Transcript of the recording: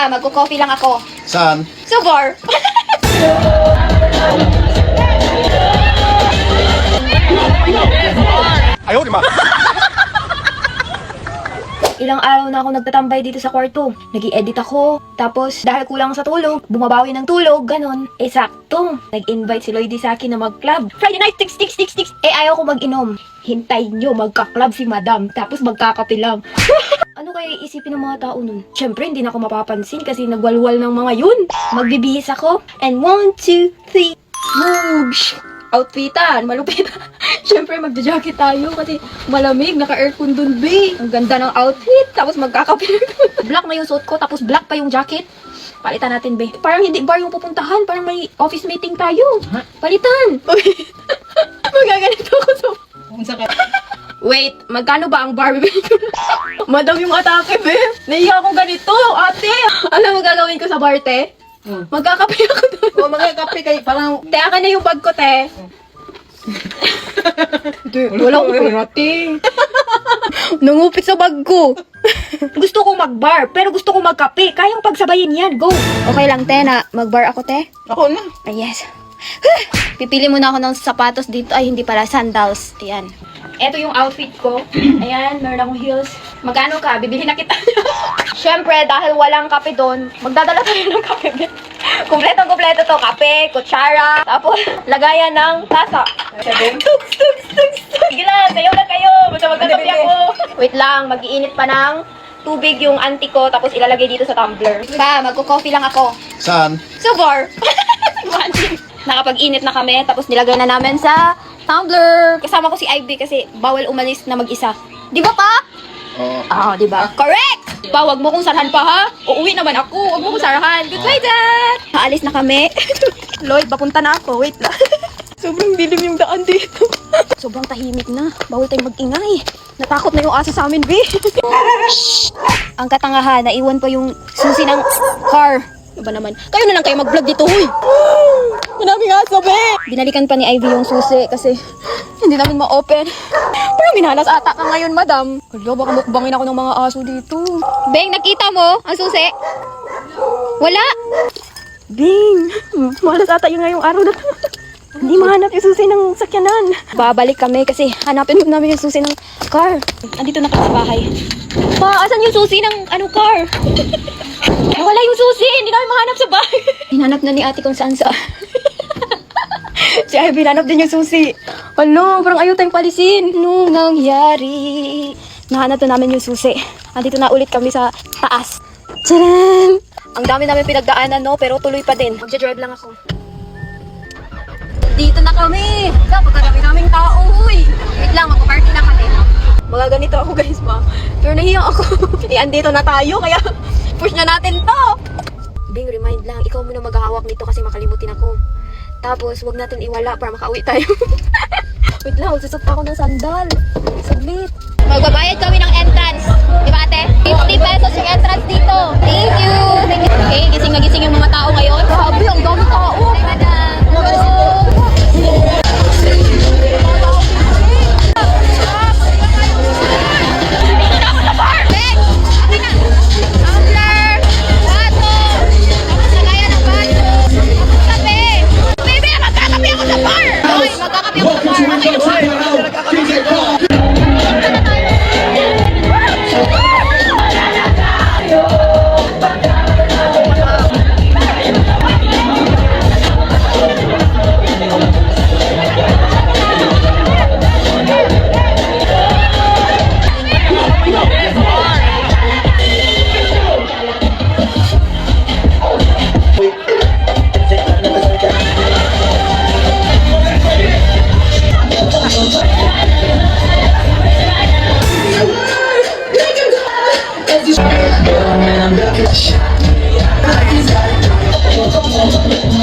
Pa, magko-coffee lang ako. Saan? Sa bar. Ayaw, di ma. Ilang araw na ako nagtatambay dito sa kwarto. Nag-i-edit ako. Tapos, dahil kulang sa tulog, bumabawi ng tulog, ganon. Eh, sakto. Nag-invite si Lloydie sa akin na mag-club. Friday night, sticks. Eh, ayaw ko mag-inom. Hintayin nyo, magka-club si madam. Tapos, magkakape lang. Ano kaya iisipin ng mga tao nun? Siyempre, hindi na ako mapapansin kasi nagwalwal ng mga yun. Magbibihis ako. And 1, 2, 3. Moosh! Outfitan, malupit. Siyempre, magja-jacket tayo kasi malamig, naka-aircon dun, be. Ang ganda ng outfit, tapos magkakape. Black na yung suit ko, tapos black pa yung jacket. Palitan natin, be. Parang hindi bar yung pupuntahan, parang may office meeting tayo. Palitan! Magaganito ako sa... Wait, magkano ba ang bar, be? Madam yung atake, be. Naiya akong ganito, ate. Alam mo gagawin ko sa bar, te? Magkakape ako doon. O, magkakape kayo, parang... Te, akin na yung bag ko, te. Walang pera, te. Nangupit sa bag ko. Gusto ko mag-bar, pero gusto ko magkape. Kayang pagsabayin yan, go. Okay lang, te, na mag-bar ako, te? Ako na. Ay, yes. Pipili muna ako ng sapatos dito. Ay, hindi pala, sandals. Ayan. Ito yung outfit ko. Ayan, meron akong heels. Magkano ka? Bibili na kita. Siyempre, dahil walang kape doon, magdadala tayo ng kape. Kompletong-kompleto to. Kape, kutsara, tapos lagayan ng tasa. Tugs. Sige lang, sayo na kayo. Basta magkakape ako. Wait lang, mag-iinit pa ng tubig yung auntie ko, tapos ilalagay dito sa tumbler. Pa, magko-coffee lang ako. Saan? Sa bar. Nakapag-init na kami, tapos nilagay na namin sa tumbler. Kasama ko si Ivy kasi bawal umalis na mag-isa. Di ba pa? Oo. Di ba? Correct! Pa, wag mo kong sarahan pa, ha? Uuwi naman ako. Wag mo kong sarahan. Goodbye, Dad! Naalis na kami. Lloyd, papunta na ako. Wait lang. Sobrang dilim yung daan dito. Sobrang tahimik na. Bawal tayong mag-ingay. Natakot na yung aso sa amin, be. Ang katangahan, naiwan pa yung susi ng car. Ano ba naman? Kayo na lang kayo mag-vlog dito, huy! Maraming aso, be! Binalikan pa ni Ivy yung susi kasi hindi namin ma-open. Parang minalas ata ka ngayon, madam. Hala, baka mukbangin ako ng mga aso dito. Beng, nakita mo ang susi? Wala? Beng, malas ata yung ngayong araw na to. Hindi mahanap yung susi ng sakyanan. Babalik kami kasi hanapin namin yung susi ng car. Andito na kami sa bahay. Pa, asan yung susi ng car? Wala yung susi, hindi namin mahanap sa bahay. Hinanap na ni ate kung saan saan. Si Ivy, hinanap din yung susi. Ano, parang ayaw tayong palisin. Nung nangyari, nahanap na namin yung susi. Andito na ulit kami sa taas. Tcharam! Ang dami namin pinagdaanan, no? Pero tuloy pa din. Magja-drive lang ako. Dito na kami! Napakadami naming tao, huy! Wait lang, magpa-party na kami. Mga ganito ako, guys, ma. Pero nahiya ako. Andito na tayo, kaya push na natin to! Bing, remind lang, ikaw muna maghahawak nito kasi makalimutin ako. Tapos, wag natin iwala para makauwi tayo. Wait lang, magsusot pa ako ng sandal. Saglit. Magbabayad kami ng entrance. Diba, ate? 50 pesos yung entrance dito. Thank you! Okay, gising na gising yung mga tao ngayon. Grabe, ang dami tao. I'm